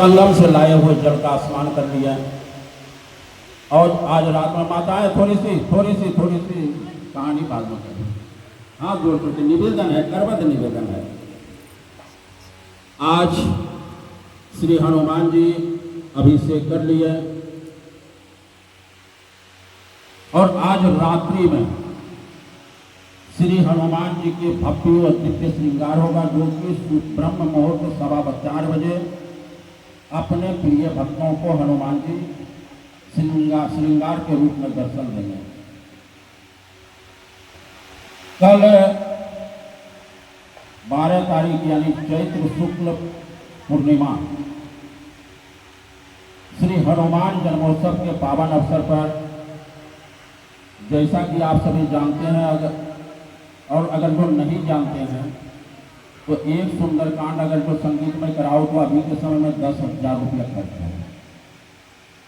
संगम से लाए हुए जल का स्नान कर लिया। और आज रात में माताएं थोड़ी सी कहानी बाद में करें। हाथ जोड़ करके निवेदन है, करवत निवेदन है। आज श्री हनुमान जी अभिषेक कर लिए और आज रात्रि में श्री हनुमान जी के भव्य और दिव्य श्रृंगार होगा, जो कि ब्रह्म मुहूर्त 4:15 बजे अपने प्रिय भक्तों को हनुमान जी श्रृंगार के रूप में दर्शन देंगे। कल 12 तारीख यानी चैत्र शुक्ल पूर्णिमा श्री हनुमान जन्मोत्सव के पावन अवसर पर, जैसा कि आप सभी जानते हैं, अगर जो नहीं जानते हैं तो एक सुंदरकांड अगर जो संगीत में कराओ तो अभी के समय में 10,000 रुपया खर्च है।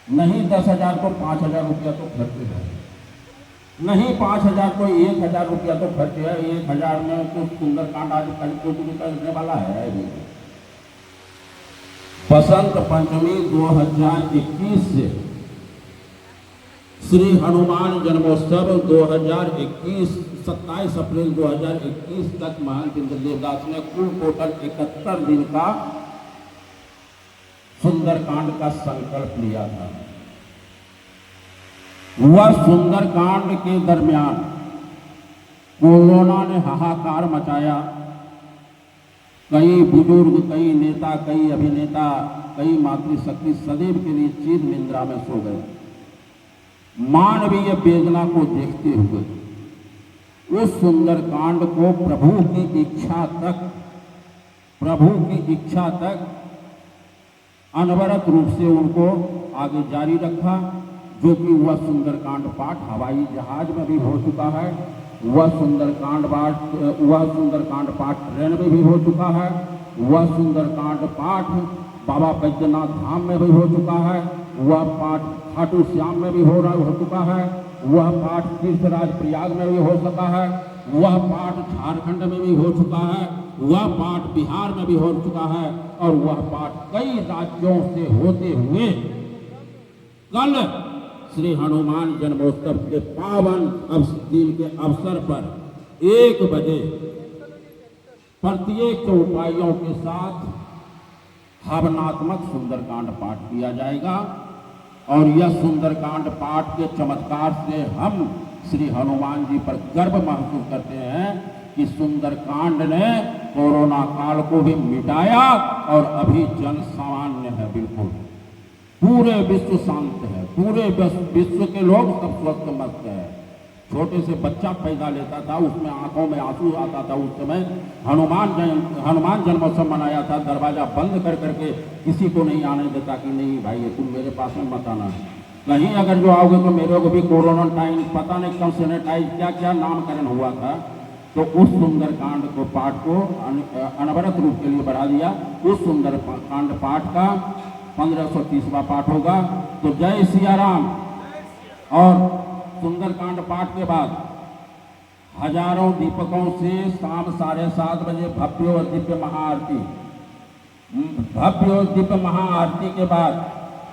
नहीं 10,000 तो 5,000 रुपया तो खर्च है, नहीं 5,000 तो 1,000 रुपया तो खर्च है। 1,000 में तो सुंदरकांड आज करने वाला है। बसंत पंचमी 2021 से श्री हनुमान जन्मोत्सव 2021 27 अप्रैल 2021 तक महंत इंद्रदेवदास ने कुल टोटल 71 दिन का सुंदरकांड का संकल्प लिया था। वह सुंदरकांड के दरमियान कोरोना ने हाहाकार मचाया। कई बुजुर्ग, कई नेता, कई अभिनेता, कई मातृशक्ति सदैव के लिए चिर निंद्रा में सो गए। मानवीय वेदना को देखते हुए उस सुंदरकांड को प्रभु की इच्छा तक अनवरत रूप से उनको आगे जारी रखा, जो कि वह सुंदरकांड पाठ हवाई जहाज में भी हो चुका है। वह सुंदरकांड पाठ ट्रेन में भी हो चुका है। वह सुंदरकांड पाठ बाबा बैद्यनाथ धाम में भी हो चुका है। वह पाठ खाटू श्याम में भी हो चुका है। वह पाठ तीर्थराज प्रयाग में भी हो सका है। वह पाठ झारखंड में भी हो चुका है। वह पाठ बिहार में भी हो चुका है। और वह पाठ कई राज्यों से होते हुए कल श्री हनुमान जन्मोत्सव के पावन दिन के अवसर पर 1 बजे प्रत्येक चौपाइयों के साथ भावनात्मक सुंदरकांड पाठ किया जाएगा। और यह सुंदरकांड पाठ के चमत्कार से हम श्री हनुमान जी पर गर्व महसूस करते हैं कि सुंदरकांड ने कोरोना काल को भी मिटाया और अभी जन सामान्य है। बिल्कुल पूरे विश्व शांत है, पूरे विश्व के लोग सब स्वस्थ मस्त है। छोटे से बच्चा पैदा लेता था, उसमें आंखों में आंसू आता था। उस समय हनुमान जन्मोत्सव मनाया था, दरवाजा बंद कर करके किसी को नहीं आने देता कि नहीं भाई तुम मेरे पास में मत आना। कहीं अगर जो आओगे तो मेरे को भी कोरोना टाइम पता नहीं कब सैनिटाइज क्या क्या नामकरण हुआ था। तो उस सुंदरकांड को पाठ को अनवरत रूप के लिए बढ़ा दिया। उस सुंदरकांड पाठ का 1530वां पाठ होगा। तो जय सिया राम। और सुंदरकांड पाठ के बाद हजारों दीपकों से शाम 7:30 बजे भव्य और दिव्य महाआरती के बाद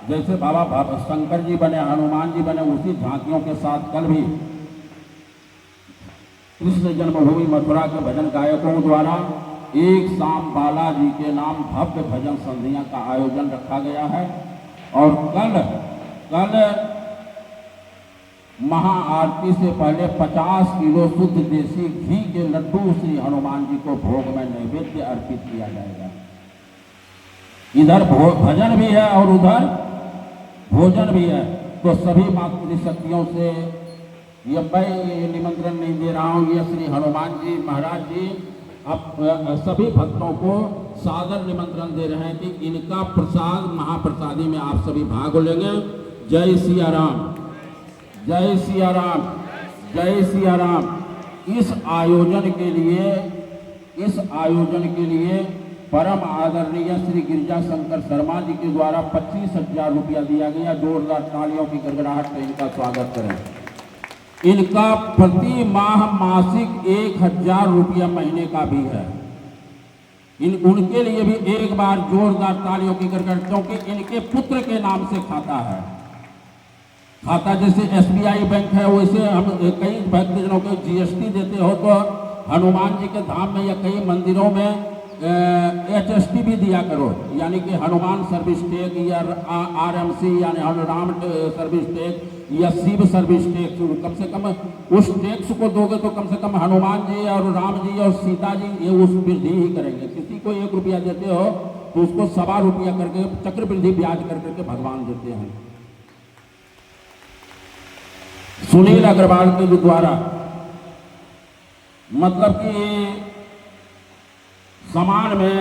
जैसे बाबा शंकर जी बने, हनुमान जी बने, उसी झांकियों के साथ कल भी कृष्ण जन्मभूमि मथुरा के भजन गायकों द्वारा एक शाम बालाजी के नाम भव्य भजन संध्या का आयोजन रखा गया है। और कल महाआरती से पहले 50 किलो शुद्ध देसी घी के लड्डू श्री हनुमान जी को भोग में नैवेद्य अर्पित किया जाएगा। इधर भजन भी है और उधर भोजन भी है। तो सभी मातृशक्तियों से ये मैं निमंत्रण नहीं दे रहा हूँ, ये श्री हनुमान जी महाराज जी अब सभी भक्तों को सादर निमंत्रण दे रहे हैं कि इनका प्रसाद महाप्रसादी में आप सभी भाग लेंगे। जय सिया राम, जय सिया राम, जय सिया राम। इस आयोजन के लिए परम आदरणीय श्री गिरिजा शंकर शर्मा जी के द्वारा 25,000 रुपया दिया गया। जोरदार तालियों की गड़गड़ाहट से इनका स्वागत करें। इनका प्रति माह मासिक 1,000 रुपया महीने का भी है। उनके लिए भी एक बार जोरदार तालियों की गड़गड़, क्योंकि इनके पुत्र के नाम से खाता है। खाता जैसे SBI बैंक है, वैसे हम कई भक्तजनों को GST देते हो तो हनुमान जी के धाम में या कई मंदिरों में HST भी दिया करो, यानी कि हनुमान सर्विस टैक्स या RMC यानी राम सर्विस टैक्स या शिव सर्विस टैक्स, कम से कम उस टैक्स को दोगे तो कम से कम हनुमान जी और राम जी और सीता जी ये उस वृद्धि ही करेंगे। किसी को 1 रुपया देते हो तो उसको 1.25 रुपया करके चक्रवृद्धि ब्याज कर करके भगवान देते हैं। सुनील अग्रवाल के द्वारा मतलब कि सामान में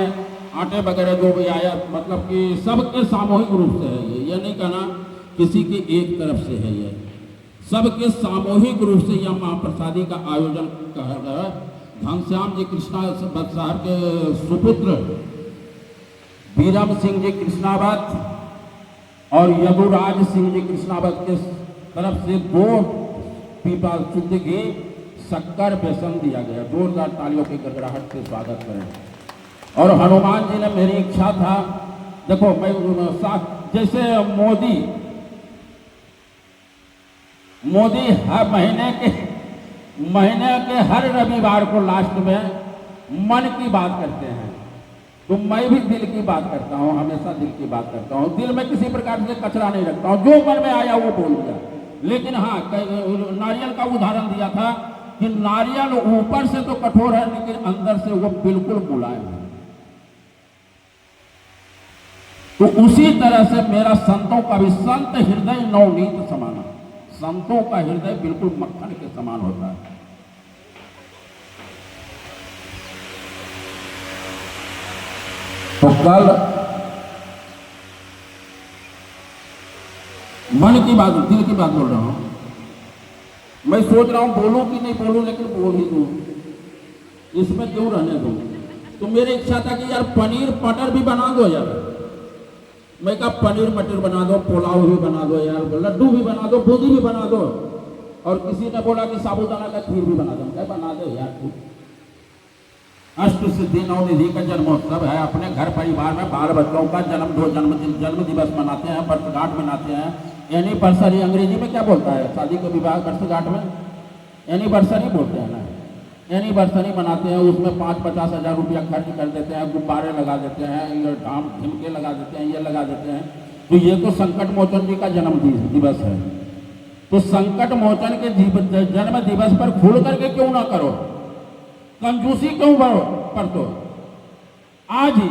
आटे वगैरह जो भी आया, मतलब कि सबके सामूहिक रूप से है ये नहीं कहना किसी की एक तरफ से है, ये सबके सामूहिक रूप से यह महाप्रसादी का आयोजन कर रहा है। घनश्याम जी कृष्णा बदसाहर के सुपुत्र बीरम सिंह जी कृष्णावत और यदुराज सिंह जी कृष्णावत के तरफ से 2 पीपा शुद्ध घी शक्कर बेसन दिया गया। जोरदार तालियों की गड़गड़ाहट से स्वागत करें। और हनुमान जी ने, मेरी इच्छा था, देखो मैं जैसे मोदी हर महीने के हर रविवार को लास्ट में मन की बात करते हैं, तो मैं भी दिल की बात करता हूँ, हमेशा दिल की बात करता हूँ। दिल में किसी प्रकार से कचरा नहीं रखता हूँ, जो मन में आया वो बोल दिया। लेकिन हाँ, नारियल का उदाहरण दिया था कि नारियल ऊपर से तो कठोर है लेकिन अंदर से वो बिल्कुल मुलायम है। तो उसी तरह से मेरा संतों का भी, संत हृदय नवनीत समाना, संतों का हृदय बिल्कुल मक्खन के समान होता है। तो कल मन की बात, दिल की बात बोल रहा हूं, मैं सोच रहा हूं बोलूं कि नहीं बोलूं, लेकिन बोल ही दूं, इसमें क्यों रहने दूं। तो मेरी इच्छा था कि यार पनीर मटर भी बना दो यार, मैं कहा पनीर मटर बना दो, पुलाव भी बना दो यार, लड्डू भी बना दो, बूंदी भी बना दो। और किसी ने बोला कि साबूदाना का खीर भी बना दो, क्या बना दो यार तू। अष्ट सिद्धि नवनिधि का जन्मोत्सव है, अपने घर परिवार में बाल बच्चों का जन्म दिवस मनाते हैं, वर्षगांठ मनाते हैं। एनिवर्सरी अंग्रेजी में क्या बोलता है, शादी के विवाह वर्षगांठ में एनिवर्सरी बोलते हैं ना। एनिवर्सरी मनाते हैं, उसमें 5-50 हज़ार रुपया खर्च कर देते हैं, गुब्बारे लगा देते हैं, ये ढाम झिमके लगा देते हैं, ये लगा देते हैं। तो ये तो संकट मोचन जी का जन्म दिवस है, तो संकट मोचन के जन्म दिवस पर खुल करके क्यों ना करो, कंजूसी क्यों कर दो। आज ही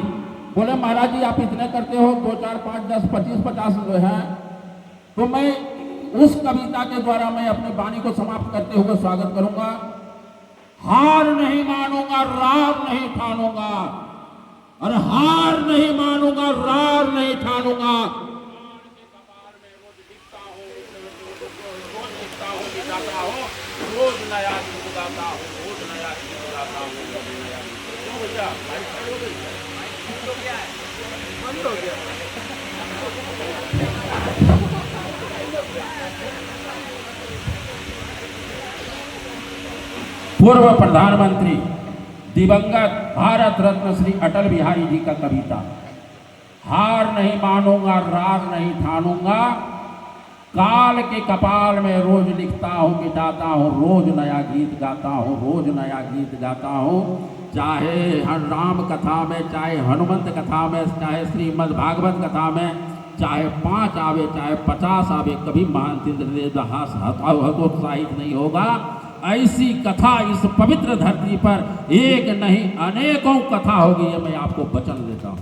बोले महाराज जी आप इतने करते हो, 2, 4, 5, 10, 25, 50 जो है, तो मैं उस कविता के द्वारा मैं अपनी वाणी को समाप्त करते हुए स्वागत करूंगा। हार नहीं मानूंगा, रार नहीं ठानूंगा, और हार नहीं मानूंगा, रार नहीं ठानूंगा। रोज नया गीत गाता हूँ, रोज नया गीत गाता हूँ, रोज नया गीत। पूर्व प्रधानमंत्री दिवंगत भारत रत्न श्री अटल बिहारी जी का कविता, हार नहीं मानूंगा, रार नहीं ठानूंगा, काल के कपाल में रोज लिखता हूँ, मिटाता हूँ, रोज नया गीत गाता हूँ, रोज नया गीत गाता हूँ। चाहे राम कथा में, चाहे हनुमंत कथा में, चाहे श्रीमद् भागवत कथा में, चाहे 5 आवे चाहे 50 आवे, कभी महानचंद्र हतोत्साहित नहीं होगा। ऐसी कथा इस पवित्र धरती पर एक नहीं अनेकों कथा होगी, ये मैं आपको वचन देता हूँ।